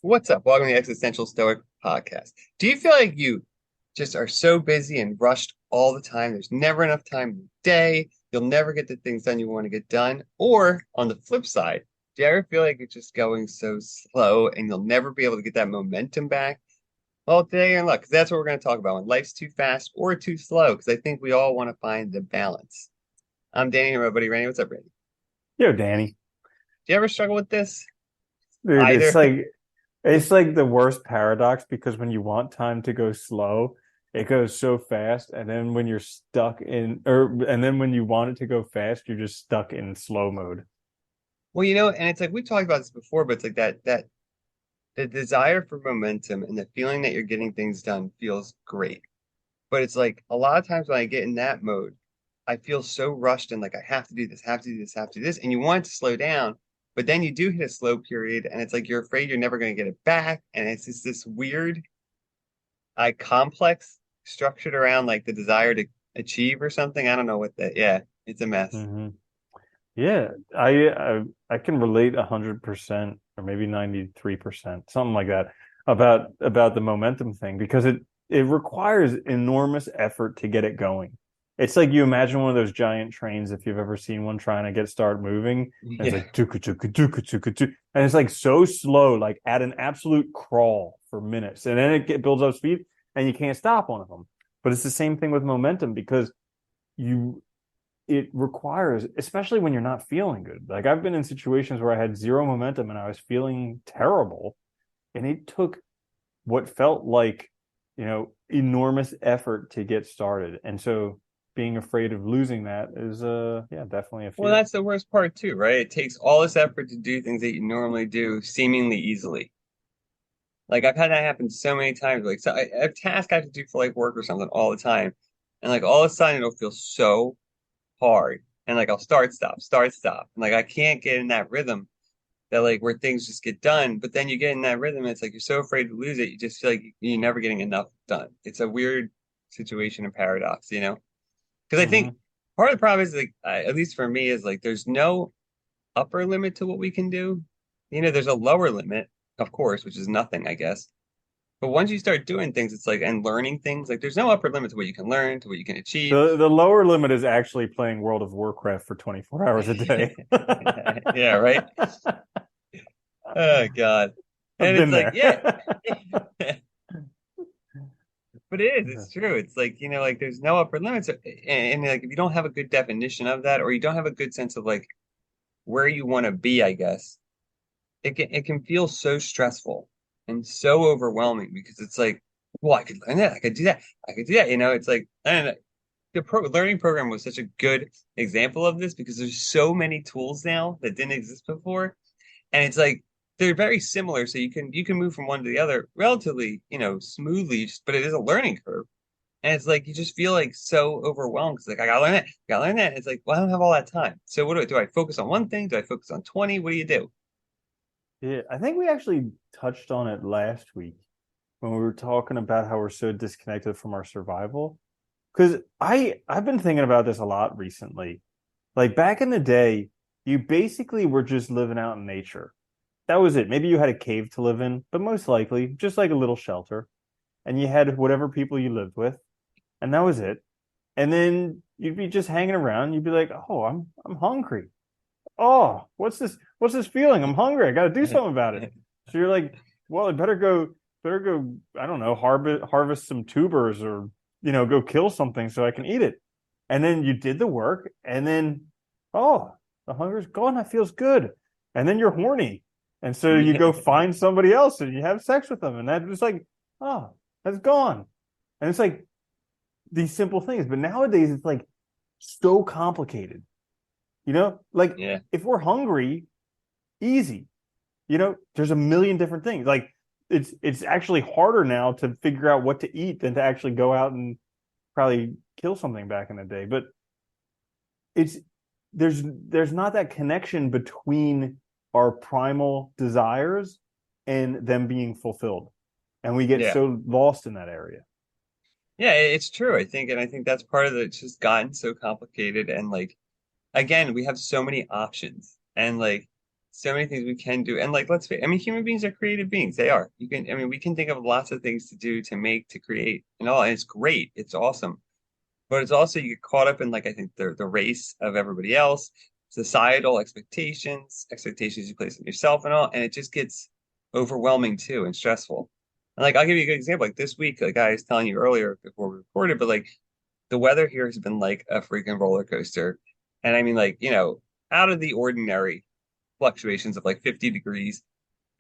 What's up? Welcome to the Existential Stoic podcast. Do you feel like you just are so busy and rushed all the time? There's never enough time in the day. You'll never get the things done you want to get done. Or on the flip side, do you ever feel like you're just going so slow and you'll never be able to get that momentum back? Well, today you're in luck because that's what we're going to talk about when life's too fast or too slow. Because I think we all want to find the balance. I'm Danny and my buddy Randy. What's up, Randy? Yo, Danny. Do you ever struggle with this? Dude, it's Either. like it's like the worst paradox because when you want time to go slow, it goes so fast, and then when you're stuck in and then when you want it to go fast, you're just stuck in slow mode. Well, and it's like we've talked about this before, but it's like that the desire for momentum and the feeling that you're getting things done feels great. But it's like a lot of times when I get in that mode, I feel so rushed and like I have to do this, have to do this, have to do this. And you want it to slow down, but then you do hit a slow period and it's like you're afraid you're never going to get it back. And it's just this weird, complex structured around like the desire to achieve or something. I don't know what that, yeah, it's a mess. hmm Yeah, I can relate 100% or maybe 93%, something like that, about the momentum thing because it requires enormous effort to get it going. It's like you imagine one of those giant trains if you've ever seen one trying to get start moving, and it's Yeah. like tuka tuka tuka tuka tuka, and it's like so slow, like at an absolute crawl for minutes, and then builds up speed, and you can't stop one of them. But it's the same thing with momentum because you it requires, especially when you're not feeling good. Like I've been in situations where I had zero momentum and I was feeling terrible, and it took what felt like, enormous effort to get started. And so being afraid of losing that is yeah, definitely a Well, fear. that's the worst part too, right? It takes all this effort to do things that you normally do seemingly easily. Like I've had that happen so many times. Like a task I have to do for like work or something all the time, and like all of a sudden it'll feel so hard, and like I'll start stop, and like I can't get in that rhythm that like where things just get done. But then you get in that rhythm, and it's like you're so afraid to lose it, you just feel like you're never getting enough done. It's a weird situation and paradox, you know? Because I think hmm part of the problem is like at least for me is like there's no upper limit to what we can do. There's a lower limit, of course, which is nothing, I guess. But once you start doing things, it's like, and learning things, like there's no upper limit to what you can learn, to what you can achieve. The lower limit is actually playing World of Warcraft for 24 hours a day. Yeah, right. Oh God. I've And it's been like, there. yeah, but it is, it's true. It's like, like there's no upper limits. And like if you don't have a good definition of that, or you don't have a good sense of like where you want to be, I guess, it can feel so stressful and so overwhelming because it's like, well, I could learn that, I could do that, I could do that. It's like, I don't know. The learning program was such a good example of this because there's so many tools now that didn't exist before, and it's like they're very similar, so you can move from one to the other relatively, smoothly, but it is a learning curve, and it's like you just feel like so overwhelmed because like I gotta learn that, gotta learn that. It's like, well, I don't have all that time, so what do I focus on one thing? Do I focus on 20? What do you do? Yeah, I think we actually touched on it last week when we were talking about how we're so disconnected from our survival. Because I've been thinking about this a lot recently. Like back in the day, you basically were just living out in nature. That was it. Maybe you had a cave to live in, but most likely just like a little shelter. And you had whatever people you lived with, and that was it. And then you'd be just hanging around. You'd be like, "Oh, I'm hungry. Oh, what's this feeling? I'm hungry. I got to do something about it." So you're like, "Well, I better go. I don't know, harvest some tubers or go kill something so I can eat it." And then you did the work, and then oh, the hunger's gone. That feels good. And then you're horny, and so you go find somebody else and you have sex with them, and that was like, oh, that's gone. And it's like these simple things, but nowadays it's like so complicated. Like Yeah. if we're hungry, easy. There's a million different things. Like it's actually harder now to figure out what to eat than to actually go out and probably kill something back in the day. But it's there's not that connection between our primal desires and them being fulfilled. And we get Yeah. so lost in that area. Yeah, it's true. I think that's part of it. It's just gotten so complicated, and like again, we have so many options, and like so many things we can do. And like, let's face, I mean, human beings are creative beings. They are. You can, I mean, we can think of lots of things to do, to make, to create, and all. And it's great. It's awesome. But it's also you get caught up in like I think the race of everybody else, societal expectations you place on yourself and all, and it just gets overwhelming too and stressful. And like I'll give you a good example. Like this week, like I was telling you earlier before we recorded, but like the weather here has been like a freaking roller coaster. And I mean like, out of the ordinary fluctuations of like 50 degrees.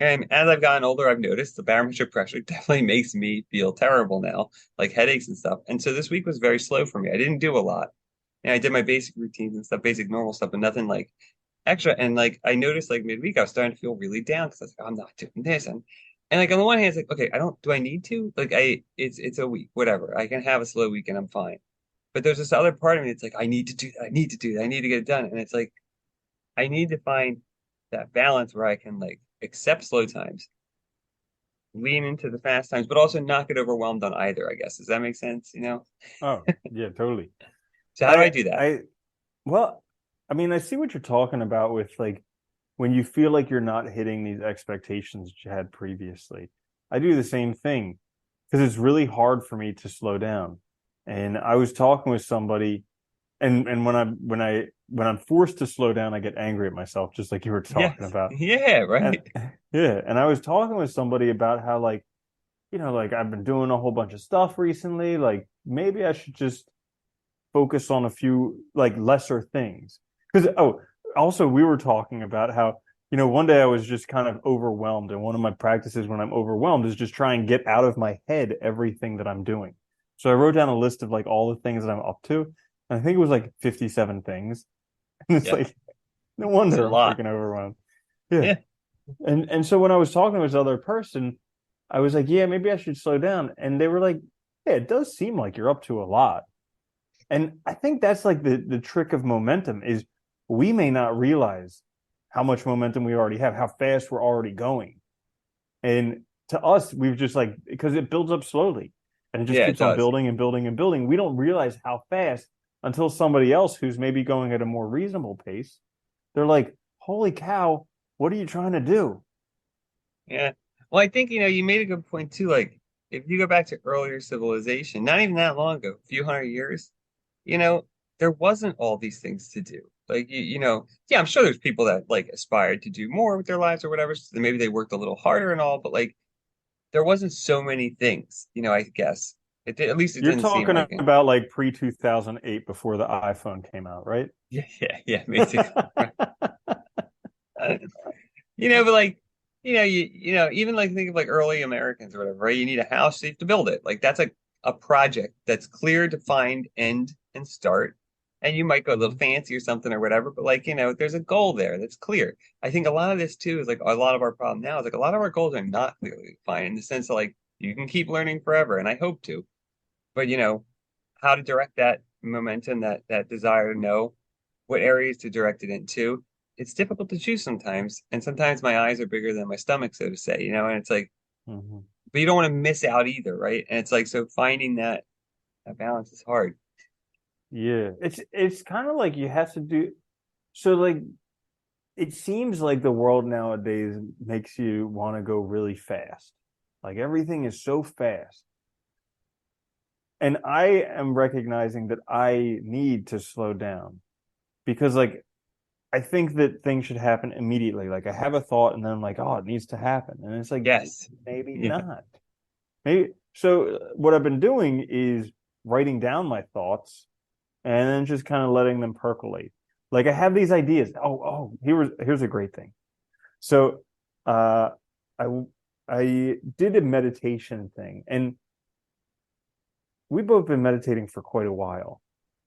And as I've gotten older, I've noticed the barometric pressure definitely makes me feel terrible now, like headaches and stuff. And so this week was very slow for me. I didn't do a lot. And I did my basic routines and stuff, basic normal stuff, but nothing like extra. And like I noticed like midweek, I was starting to feel really down because I was like, I'm not doing this. And like on the one hand, it's like, okay, do I need to? Like it's a week, whatever. I can have a slow week and I'm fine. But there's this other part of me that's like, I need to do that. I need to do that. I need to get it done. And it's like, I need to find that balance where I can like accept slow times, lean into the fast times, but also not get overwhelmed on either, I guess. Does that make sense? Oh, yeah, totally. So how do I I do that? I well, I mean, I see what you're talking about with like when you feel like you're not hitting these expectations that you had previously. I do the same thing because it's really hard for me to slow down. And I was talking with somebody, and when I'm forced to slow down, I get angry at myself, just like you were talking Yes. about. Yeah, And right. yeah, and I was talking with somebody about how like, like I've been doing a whole bunch of stuff recently. Like maybe I should just focus on a few like lesser things. Because also we were talking about how, one day I was just kind of overwhelmed, and one of my practices when I'm overwhelmed is just try and get out of my head everything that I'm doing. So I wrote down a list of like all the things that I'm up to, and I think it was like 57 things. And it's Yeah. like, no It's a wonder I'm lot. freaking overwhelmed. Yeah. Yeah. And so when I was talking to this other person, I was like, yeah, maybe I should slow down. And they were like, yeah, it does seem like you're up to a lot. And I think that's like the trick of momentum is we may not realize how much momentum we already have, how fast we're already going. And to us, we've just like because it builds up slowly and it just Yeah, it keeps on does. building and building and building. We don't realize how fast until somebody else who's maybe going at a more reasonable pace, they're like, holy cow, what are you trying to do? Yeah. Well, I think, you made a good point too. Like, if you go back to earlier civilization, not even that long ago, a few hundred years, you know, there wasn't all these things to do. Like, yeah, I'm sure there's people that like aspired to do more with their lives or whatever. So maybe they worked a little harder and all, but like, there wasn't so many things, I guess. At least it You're didn't seem talking like it. about like pre 2008 before the iPhone came out, right? Yeah, yeah, yeah, basically. But like, even like think of like early Americans or whatever, right? You need a house, so you have to build it. Like that's a project that's clear, defined, end and start. And you might go a little fancy or something or whatever, but like, there's a goal there that's clear. I think a lot of this too is like a lot of our problem now is like a lot of our goals are not clearly defined in the sense that like you can keep learning forever, and I hope to, but how to direct that momentum, that desire to know what areas to direct it into. It's difficult to choose sometimes, and sometimes my eyes are bigger than my stomach, so to say, and it's like, Mhm. but you don't want to miss out either, right? And it's like, so finding that balance is hard. Yeah, it's kind of like you have to do so like it seems like the world nowadays makes you want to go really fast. Like everything is so fast. And I am recognizing that I need to slow down because like I think that things should happen immediately. Like I have a thought and then I'm like, oh, it needs to happen. And it's like Yes. maybe Yeah. not. Maybe so what I've been doing is writing down my thoughts and then just kind of letting them percolate. Like I have these ideas. Here's a great thing. So uh I I did a meditation thing and we've both been meditating for quite a while.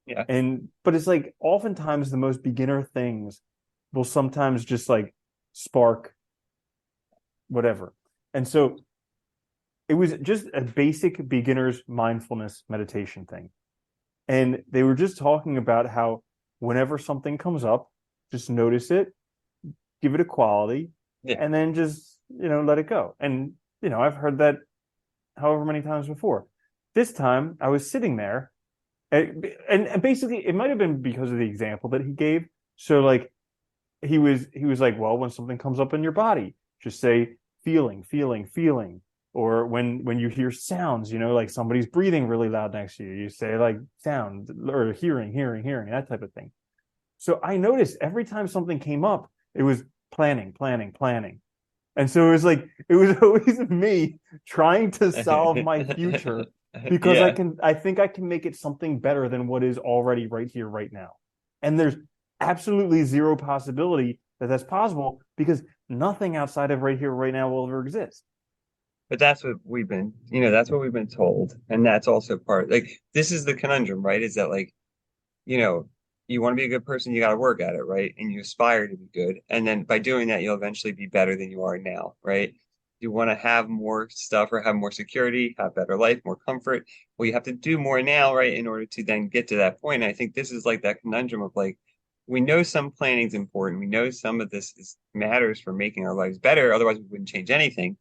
Yeah. And but it's like oftentimes the most beginner things will sometimes just like spark whatever. And so it was just a basic beginner's mindfulness meditation thing. And they were just talking about how whenever something comes up, just notice it, give it a quality, Yeah. and then just, let it go. And, I've heard that however many times before. This time I was sitting there and basically it might have been because of the example that he gave. So like he was like, well, when something comes up in your body, just say feeling, feeling, feeling. Or when you hear sounds, like somebody's breathing really loud next to you, you say like sound or hearing, hearing, hearing, that type of thing. So I noticed every time something came up, it was planning, planning, planning. And so it was always me trying to solve my future because Yeah. I think I can make it something better than what is already right here, right now. And there's absolutely zero possibility that that's possible because nothing outside of right here, right now will ever exist. But that's what we've been, that's what we've been told. And that's also part, like, this is the conundrum, right? Is that, like, you know, you want to be a good person, you got to work at it, right? And you aspire to be good. And then by doing that, you'll eventually be better than you are now, right? You want to have more stuff or have more security, have better life, more comfort. Well, you have to do more now, right? In order to then get to that point. And I think this is like that conundrum of like, we know some planning is important. We know some of this matters for making our lives better. Otherwise, we wouldn't change anything.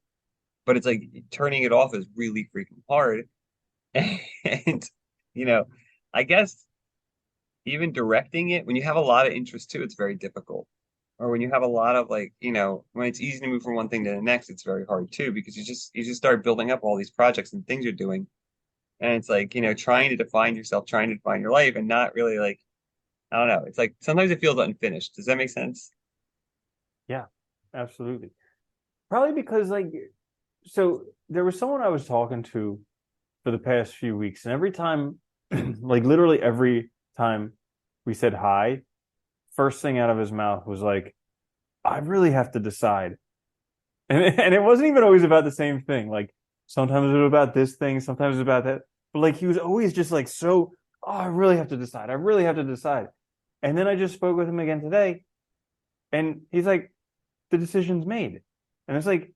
But it's like turning it off is really freaking hard. And, you know, I guess even directing it, when you have a lot of interest too, it's very difficult. Or when you have a lot of like, when it's easy to move from one thing to the next, it's very hard too, because you just start building up all these projects and things you're doing. And it's like, trying to define yourself, trying to define your life and not really like, I don't know. It's like sometimes it feels unfinished. Does that make sense? Yeah, absolutely. Probably because so there was someone I was talking to for the past few weeks, and every time, like literally every time we said hi, first thing out of his mouth was like, I really have to decide. And it wasn't even always about the same thing. Like sometimes it was about this thing, sometimes it was about that. But like he was always just like so, oh, I really have to decide. I really have to decide. And then I just spoke with him again today, and he's like, the decision's made. And it's like,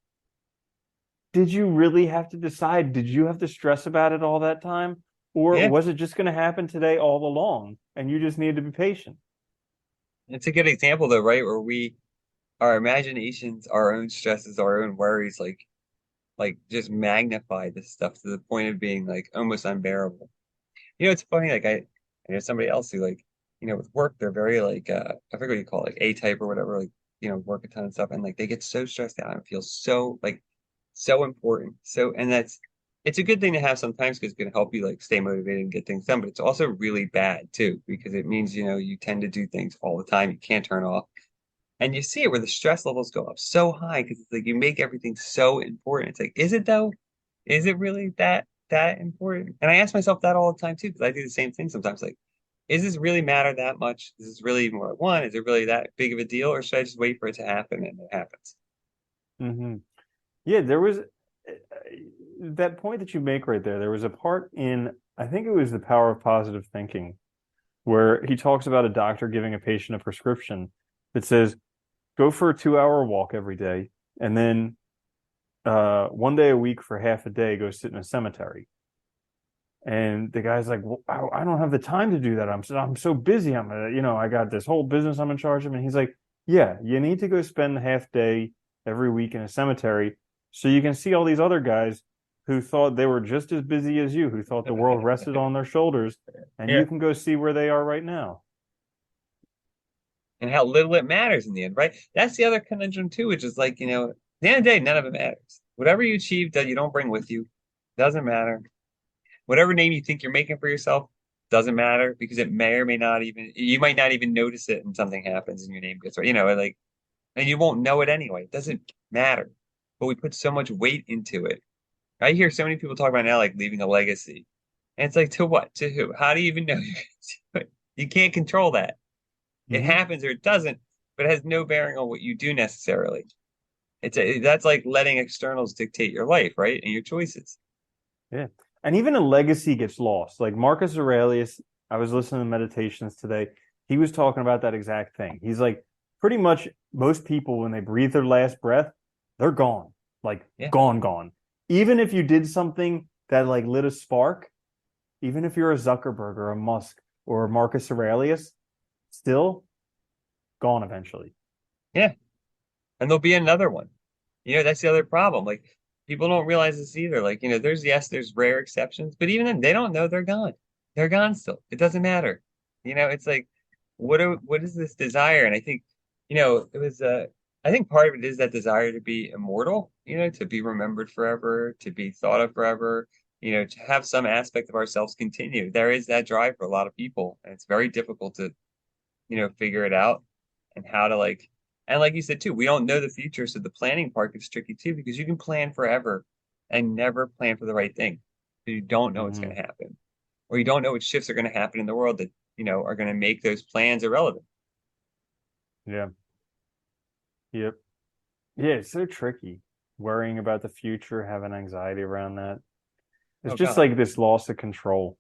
did you really have to decide? Did you have to stress about it all that time? Or Yeah. was it just going to happen today all along and you just need to be patient? It's a good example though, right? Where our imaginations, our own stresses, our own worries, like just magnify this stuff to the point of being like almost unbearable. It's funny, like I know somebody else who like, with work, they're very like I forget what you call it, like A type or whatever, like, work a ton of stuff and like they get so stressed out and feel so like so important. So and it's a good thing to have sometimes because it can help you like stay motivated and get things done, but it's also really bad too, because it means, you tend to do things all the time. You can't turn off. And you see it where the stress levels go up so high because it's like you make everything so important. It's like, is it though? Is it really that important? And I ask myself that all the time too, because I do the same thing sometimes. Like, is this really matter that much? Is this really even what I want? Is it really that big of a deal, or should I just wait for it to happen and it happens? Mm-hmm. Yeah, there was that point that you make right there. There was a part in, I think it was The Power of Positive Thinking, where he talks about a doctor giving a patient a prescription that says, go for a 2 hour walk every day, and then one day a week for half a day, go sit in a cemetery. And the guy's like, well, I don't have the time to do that. I'm so busy. I got this whole business I'm in charge of. And he's like, yeah, you need to go spend a half day every week in a cemetery so you can see all these other guys who thought they were just as busy as you, who thought the world rested on their shoulders, and you Yeah. can go see where they are right now. And how little it matters in the end, right? That's the other conundrum too, which is like, at the end of the day, none of it matters. Whatever you achieve that you don't bring with you doesn't matter. Whatever name you think you're making for yourself doesn't matter because it may or may not even, you might not even notice it and something happens and your name gets right, like, and you won't know it anyway. It doesn't matter. But we put so much weight into it. I hear so many people talk about now, like leaving a legacy. And it's like, to what? To who? How do you even know you're going to do it? You can't control that. It Mm-hmm. happens or it doesn't, but it has no bearing on what you do necessarily. That's like letting externals dictate your life, right? And your choices. Yeah. And even a legacy gets lost. Like Marcus Aurelius, I was listening to meditations today. He was talking about that exact thing. He's like, pretty much most people, when they breathe their last breath, they're gone. Like Yeah. gone, gone. Even if you did something that like lit a spark, even if you're a Zuckerberg or a Musk or a Marcus Aurelius, still gone eventually. Yeah. And there'll be another one. That's the other problem. Like people don't realize this either. Like, there's rare exceptions, but even then they don't know they're gone. They're gone still. It doesn't matter. It's like what is this desire? And I think, it was I think part of it is that desire to be immortal, to be remembered forever, to be thought of forever, to have some aspect of ourselves continue. There is that drive for a lot of people, and it's very difficult to, figure it out and how to and like you said too, we don't know the future, so the planning part gets tricky too, because you can plan forever and never plan for the right thing. You don't know what's going Hmm. to happen, or you don't know what shifts are going to happen in the world that, are going to make those plans irrelevant. Yeah. Yep. Yeah, it's so tricky. Worrying about the future, having anxiety around that. It's Oh just God, like this loss of control.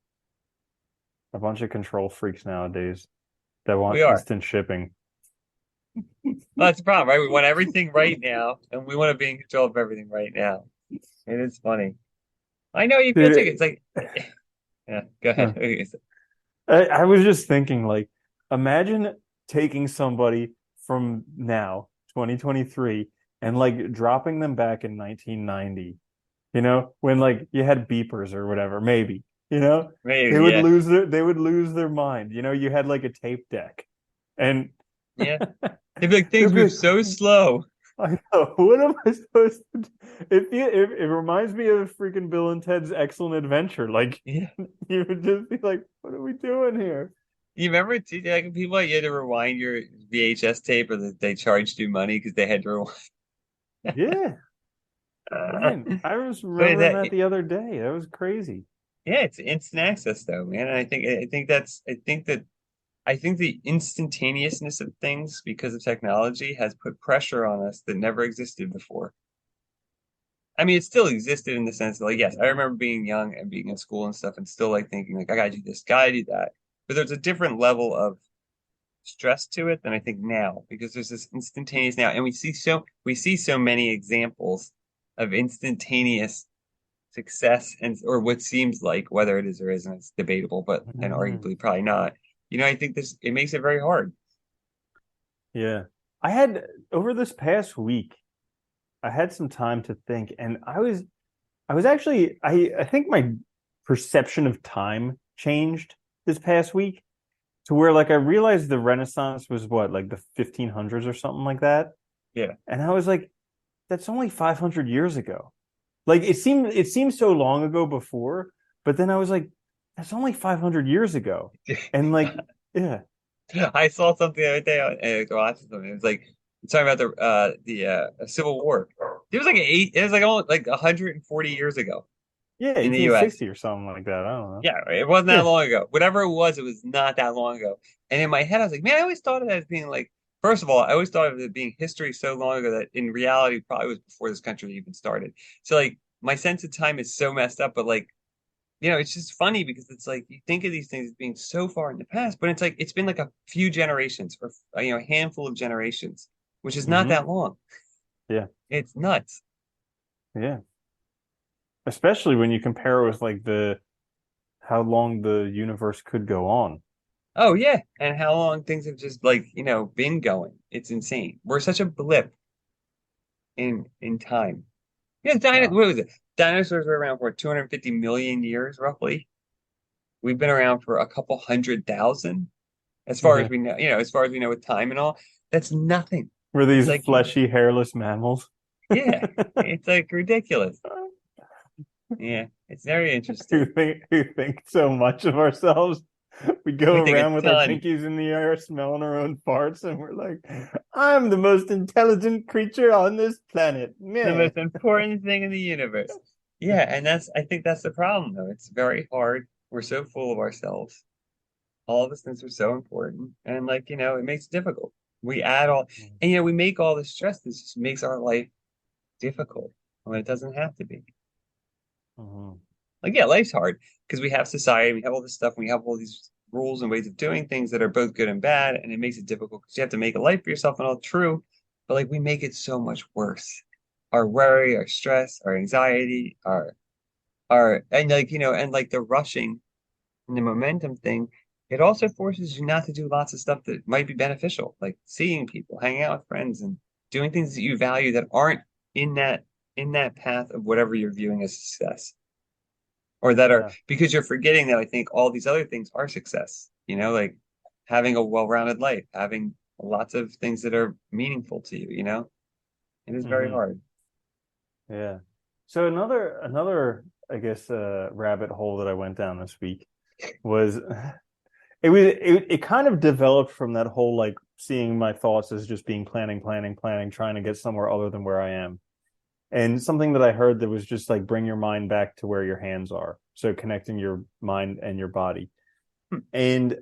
A bunch of control freaks nowadays that we want are. instant shipping. Well, that's the problem, right? We want everything right now, and we want to be in control of everything right now. It is funny. I know you feel too. Dude, It's like, yeah, go ahead. I was just thinking, like, imagine taking somebody from now, 2023, and like dropping them back in 1990, when like you had beepers or whatever, maybe, you know, Maybe, yeah, they would lose their mind. You had like a tape deck. And yeah. They'd be like, things they'd be move like, so slow. I know, what am I supposed to do? If it reminds me of freaking Bill and Ted's Excellent Adventure. Like Yeah. you would just be like, what are we doing here? You remember, like people you had to rewind your VHS tape, or that they charged you money because they had to rewind. Yeah, man. I was But remembering that the other day. That was crazy. yeah, it's instant access though, man. And I think the instantaneousness of things because of technology has put pressure on us that never existed before. I mean, it still existed in the sense that, like, yes, I remember being young and being in school and stuff and still like thinking, like, I gotta do this, gotta do that. But there's a different level of stress to it than I think now, because there's this instantaneous now, and we see so many examples of instantaneous success, and or what seems like, whether it is or isn't, it's debatable, but and Mhm. arguably probably not. I think this it makes it very hard. Yeah. I had over this past week, I had some time to think, and I was actually I think my perception of time changed this past week to where like I realized the Renaissance was what, like the 1500s or something like that. Yeah. And I was like, that's only 500 years ago. Like it seemed so long ago before, but then I was like, that's only 500 years ago. And like, yeah, I saw something the other day watching something. It was like it's talking about the Civil War. It was like almost like 140 years ago yeah, in the U.S. 1860 or something like that. I don't know. Yeah, it wasn't that Yeah. long ago. Whatever it was not that long ago. And in my head, I was like, man, I always thought of that as being like, first of all, I always thought of it being history so long ago that in reality probably was before this country even started. So like my sense of time is so messed up, but like, it's just funny because it's like you think of these things as being so far in the past, but it's like it's been like a few generations or a handful of generations, which is not Hmm. that long. Yeah. It's nuts. Yeah. Especially when you compare it with like the how long the universe could go on. Oh yeah, and how long things have just like, been going. It's insane. We're such a blip in time. Yeah, Yeah. what was it? Dinosaurs were around for 250 million years, roughly. We've been around for a couple 100,000, as far as Yeah. we know, as far as we know with time and all. That's nothing. Were It's these like, fleshy, hairless mammals? yeah, it's like ridiculous. Yeah, it's very interesting. Who think so much of ourselves. We go We think a around with our ton. pinkies in the air, smelling our own farts, and we're like, "I'm the most intelligent creature on this planet." The Meh. most important thing in the universe. Yeah, and I think that's the problem, though. It's very hard. We're so full of ourselves. All of us things are so important, and like, it makes it difficult. We add all, and we make all this stress. This just makes our life difficult when it doesn't have to be. Mhm. Like, yeah, life's hard because we have society, we have all this stuff, and we have all these rules and ways of doing things that are both good and bad, and it makes it difficult because you have to make a life for yourself and all true, but like we make it so much worse. Our worry, our stress, our anxiety, our and like and like the rushing and the momentum thing, it also forces you not to do lots of stuff that might be beneficial, like seeing people, hanging out with friends, and doing things that you value that aren't in that path of whatever you're viewing as success, or that are Yeah. because you're forgetting that I think all these other things are success. Like having a well-rounded life, having lots of things that are meaningful to you, you know? It is very Hmm. hard. Yeah. So another I guess rabbit hole that I went down this week was it kind of developed from that whole like seeing my thoughts as just being planning, trying to get somewhere other than where I am. And something that I heard that was just like bring your mind back to where your hands are. So connecting your mind and your body. Hmm. And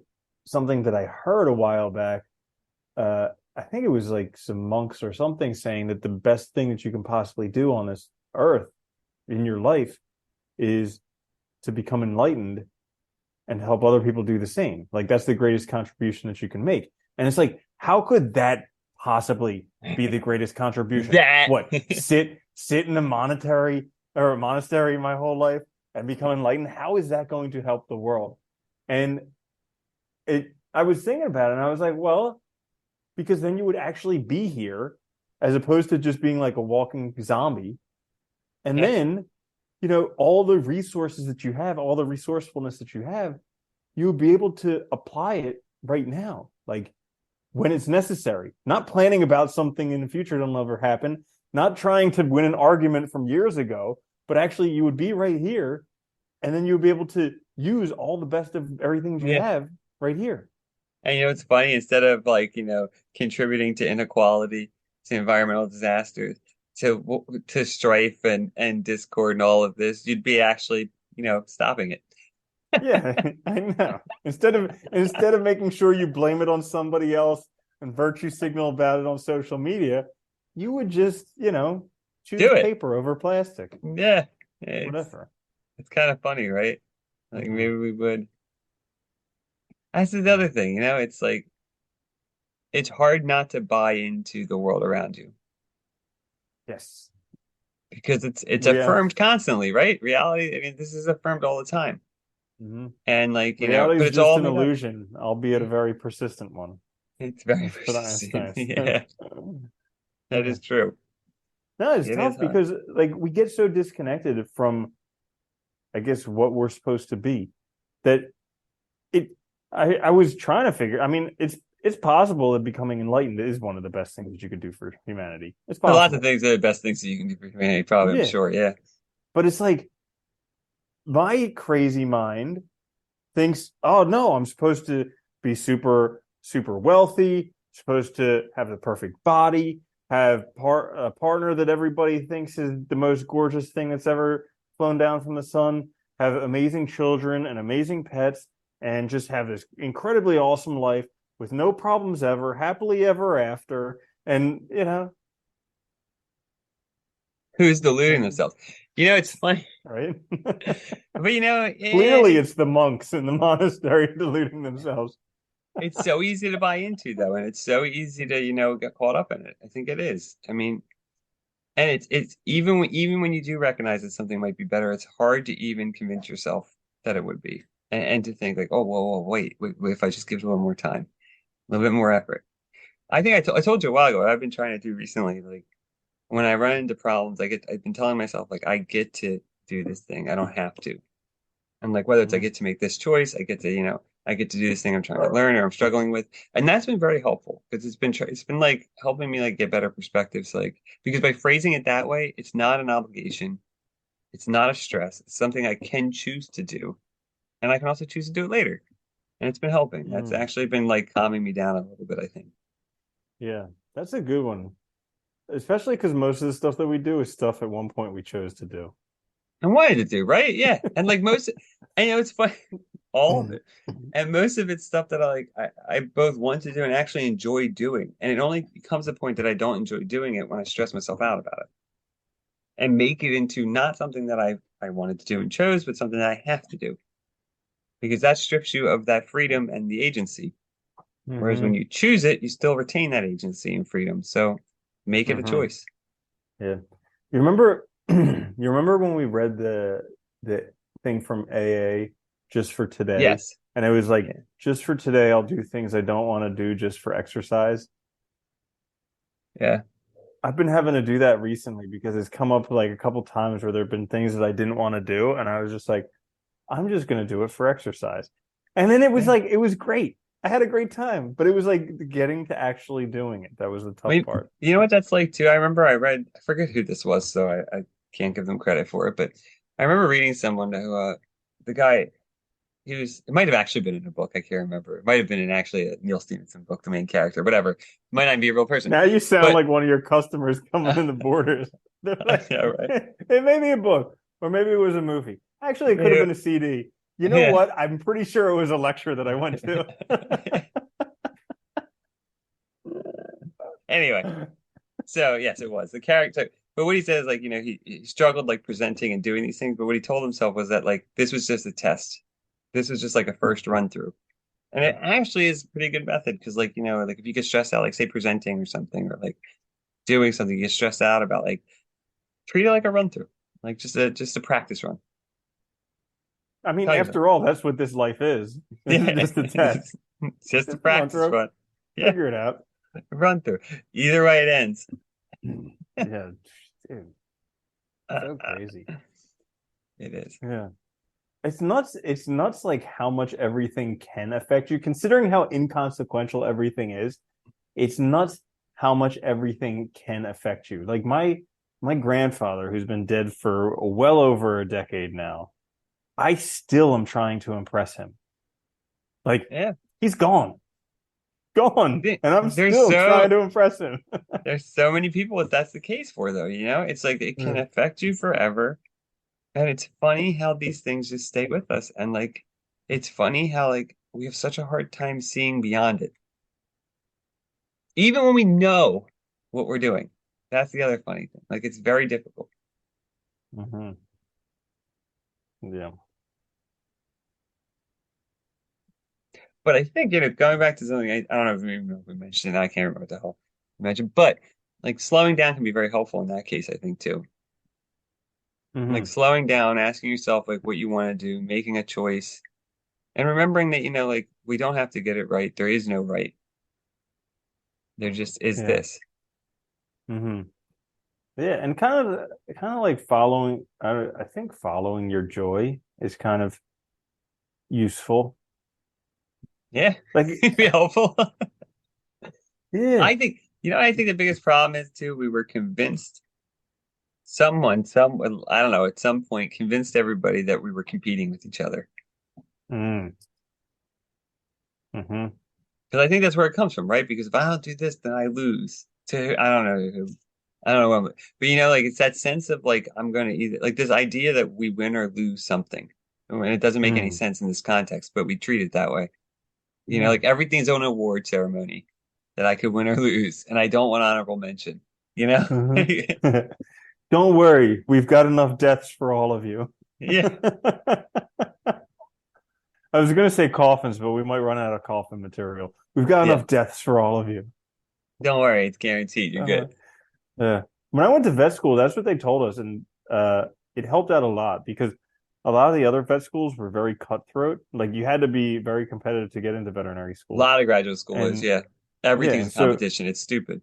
something that I heard a while back, I think it was like some monks or something saying that the best thing that you can possibly do on this earth in your life is to become enlightened and help other people do the same. Like that's the greatest contribution that you can make. And it's like, how could that possibly be the greatest contribution? That What, sit in a monetary or a monastery my whole life and become enlightened? How is that going to help the world? And it I was thinking about it and I was like, well, because then you would actually be here as opposed to just being like a walking zombie. And yeah. then, all the resources that you have, all the resourcefulness that you have, you would be able to apply it right now, like when it's necessary, not planning about something in the future that'll never happen, not trying to win an argument from years ago, but actually you would be right here. And then you would be able to use all the best of everything you Yeah. have right here. And it's funny, instead of like, contributing to inequality, to environmental disasters, to strife and discord and all of this, you'd be actually, stopping it. Yeah, I know. Instead of making sure you blame it on somebody else and virtue signal about it on social media, you would just, choose Do it. paper over plastic, Yeah. It's whatever. it's kind of funny, right? Like Hmm. maybe we would. That's the other thing, it's like it's hard not to buy into the world around you Yes. because it's Real. affirmed constantly, right? Reality, I mean, this is affirmed all the time. Hmm. And like, Reality but is it's just all an made up. illusion, albeit a very persistent one. It's very But persistent. Einstein said. Yeah, that Yeah. is true. No, it's It is tough hard. because like we get so disconnected from, I guess, what we're supposed to be that it I was trying to figure. I mean, it's possible that becoming enlightened is one of the best things that you could do for humanity. It's There's lots of possible. things that are the best things that you can do for humanity, probably, I'm Yeah. sure. Yeah. But it's like my crazy mind thinks, oh no, I'm supposed to be super, super wealthy, supposed to have the perfect body, have a partner that everybody thinks is the most gorgeous thing that's ever flown down from the sun, have amazing children and amazing pets, and just have this incredibly awesome life with no problems ever, happily ever after. And, Who's deluding themselves? It's funny, right? but Clearly, it's the monks in the monastery deluding themselves. it's so easy to buy into though, and it's so easy to, get caught up in it. I think it is. I mean, and it's even when you do recognize that something might be better, it's hard to even convince yourself that it would be, and to think like, oh, whoa, wait, if I just give it a little more time, a little bit more effort. I think I told you a while ago, what I've been trying to do recently, like when I run into problems, I've been telling myself like I get to do this thing. I don't have to. And like whether it's I Mm-hmm. get to make this choice, I get to do this thing I'm trying to learn or I'm struggling with. And that's been very helpful because it's been like helping me like get better perspectives, like because by phrasing it that way, it's not an obligation. It's not a stress. It's something I can choose to do. And I can also choose to do it later. And it's been helping. That's Mm. actually been like calming me down a little bit, I think. Yeah, that's a good one. Especially because most of the stuff that we do is stuff at one point we chose to do. And wanted to do, right? Yeah. And like most, I know it's fun, all of it. And most of it's stuff that I both want to do and actually enjoy doing. And it only becomes a point that I don't enjoy doing it when I stress myself out about it and make it into not something that I wanted to do and chose, but something that I have to do. Because that strips you of that freedom and the agency. Whereas when Hmm. you choose it, you still retain that agency and freedom. So make it a Hmm. choice. Yeah. You remember you remember when we read the thing from AA just for today? Yes. And it was like, Yeah. just for today, I'll do things I don't want to do just for exercise. Yeah. I've been having to do that recently because it's come up like a couple times where there have been things that I didn't want to do, and I was just like, I'm just gonna do it for exercise. And then it was Yeah. like it was great. I had a great time, but it was like getting to actually doing it. That was the I tough mean, part. you know what that's like too? I remember I forget who this was, so I can't give them credit for it, but I remember reading someone who, the guy, it might have actually been in a book. I can't remember. It might have been in actually a Neil Stephenson book, the main character, whatever. It might not be a real person, Now you sound but like one of your customers coming in the borders. They're like, yeah, right. it may be a book, or maybe it was a movie. Actually, it could have Yeah. been a CD. You know Yeah. what? I'm pretty sure it was a lecture that I went to. Anyway, so yes, it was the character. But what he says, like, he struggled like presenting and doing these things. But what he told himself was that like this was just a test. This was just like a first run through. And it actually is a pretty good method because, like, like if you get stressed out, like say presenting or something, or like doing something, you get stressed out about, like treat it like a run through, like just a practice run. I mean, Tell yourself, after all, that's what this life is. This is yeah, just a test. it's just a Just a run practice through. run. Yeah, Figure it out. run through. Either way it ends. Yeah, dude, so crazy. It is. Yeah. It's nuts. It's nuts like how much everything can affect you, considering how inconsequential everything is. It's nuts how much everything can affect you. Like my grandfather, who's been dead for well over a decade now, I still am trying to impress him. Like Yeah. he's gone, and I'm There's still trying so to impress him. there's so many people that that's the case for though, It's like it can Yeah. affect you forever. And it's funny how these things just stay with us. And like it's funny how like we have such a hard time seeing beyond it. Even when we know what we're doing. That's the other funny thing. Like it's very difficult. Mm-hmm. Yeah. But I think, going back to something I don't know if we mentioned it, I can't remember what the hell we mentioned, but like slowing down can be very helpful in that case, I think too. Like Mm-hmm. slowing down, asking yourself like what you want to do, making a choice, and remembering that, like we don't have to get it right. There is no right. There just is Yeah. this. Mm-hmm. Yeah, and kind of like following. I think following your joy is kind of useful. Yeah, Like, be helpful. yeah. I think the biggest problem is too, we were convinced I don't know, at some point convinced everybody that we were competing with each other. Mm. Mm-hmm. Because I think that's where it comes from, right? Because if I don't do this, then I lose to, I don't know who. I don't know, but like it's that sense of like I'm going to either like this idea that we win or lose something. And it doesn't make any Mm. sense in this context, but we treat it that way. Yeah. Like everything's on an award ceremony that I could win or lose, and I don't want honorable mention, you know? Mm-hmm. Don't worry, we've got enough deaths for all of you. Yeah, I was going to say coffins, but we might run out of coffin material. We've got yeah. enough deaths for all of you. Don't worry, it's guaranteed. You're Uh, good. yeah. When I went to vet school, that's what they told us, and it helped out a lot because a lot of the other vet schools were very cutthroat. Like you had to be very competitive to get into veterinary A school, lot of graduate school is, and yeah. yeah, Everything's and a so competition. It's stupid.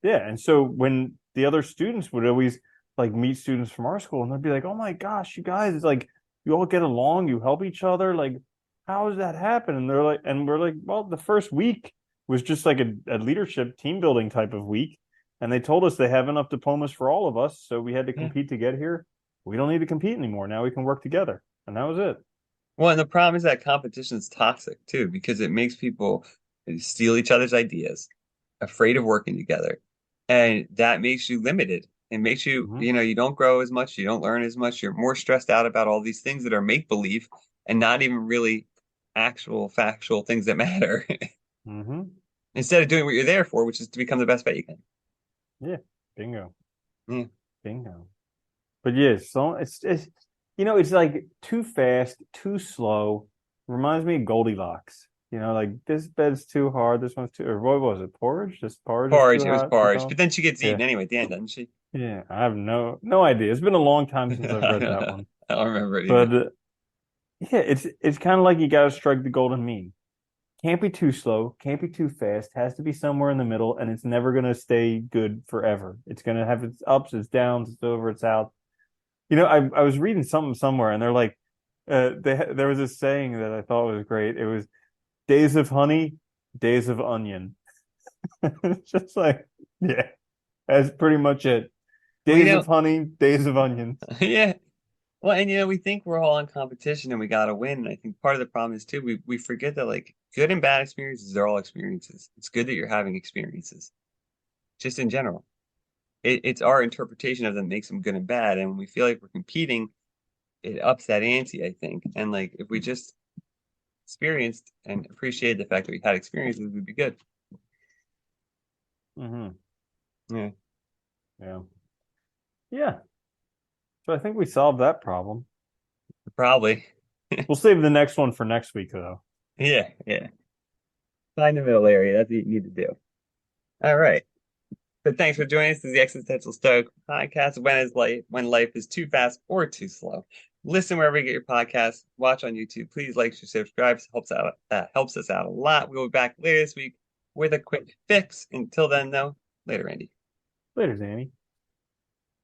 yeah, and so when the other students would always like meet students from our school, and they'd be like, "Oh my gosh, you guys, it's like you all get along, you help each other. Like, how does that happen?" And they're like, and we're like, "Well, the first week was just like a leadership team building type of week, and they told us they have enough diplomas for all of us, so we had to Yeah. compete to get here. We don't need to compete anymore. Now we can work together." And that was it. Well, and the problem is that competition is toxic too, because it makes people steal each other's ideas, afraid of working together. And that makes you limited. It makes you, Mm-hmm. you don't grow as much, you don't learn as much, you're more stressed out about all these things that are make believe and not even really actual factual things that matter. Mm-hmm. Instead of doing what you're there for, which is to become the best vet you can. Yeah. Bingo. Yeah. Bingo. But yeah, so it's it's like too fast, too slow. Reminds me of Goldilocks. Like this bed's too hard, this one's too or what was it? Porridge? This porridge is too Porridge, it was hot, too porridge. cold. But then she gets Yeah. eaten anyway at the end, doesn't she? Yeah. I have no idea. It's been a long time since I've I read don't that know. one. I don't remember it either. But yeah, it's kind of like you gotta strike the golden mean. Can't be too slow, can't be too fast, has to be somewhere in the middle, and it's never gonna stay good forever. It's gonna have its ups, its downs, it's over, it's out. I was reading something somewhere, and they're like, there was this saying that I thought was great. It was days of honey, days of onion. It's just like, yeah, that's pretty much it. We Days know, of honey, days of onions. yeah. Well, and we think we're all in competition and we gotta win. And I think part of the problem is too, we forget that like good and bad experiences are all experiences. It's good that you're having experiences, just in general. It's our interpretation of them makes them good and bad. And when we feel like we're competing, it ups that ante, I think. And like if we just experienced and appreciated the fact that we had experiences, we'd be good. Hmm. Yeah, Yeah. Yeah. So I think we solved that problem. probably. We'll save the next one for next week, though. Yeah, yeah. Find the middle area. That's what you need to do. All right. But thanks for joining us. This is the Existential Stoic podcast. When life is too fast or too slow. Listen wherever you get your podcasts. Watch on YouTube. Please like, share, subscribe. That helps us out a lot. We'll be back later this week with a quick fix. Until then, though, later, Andy. Later, Danny.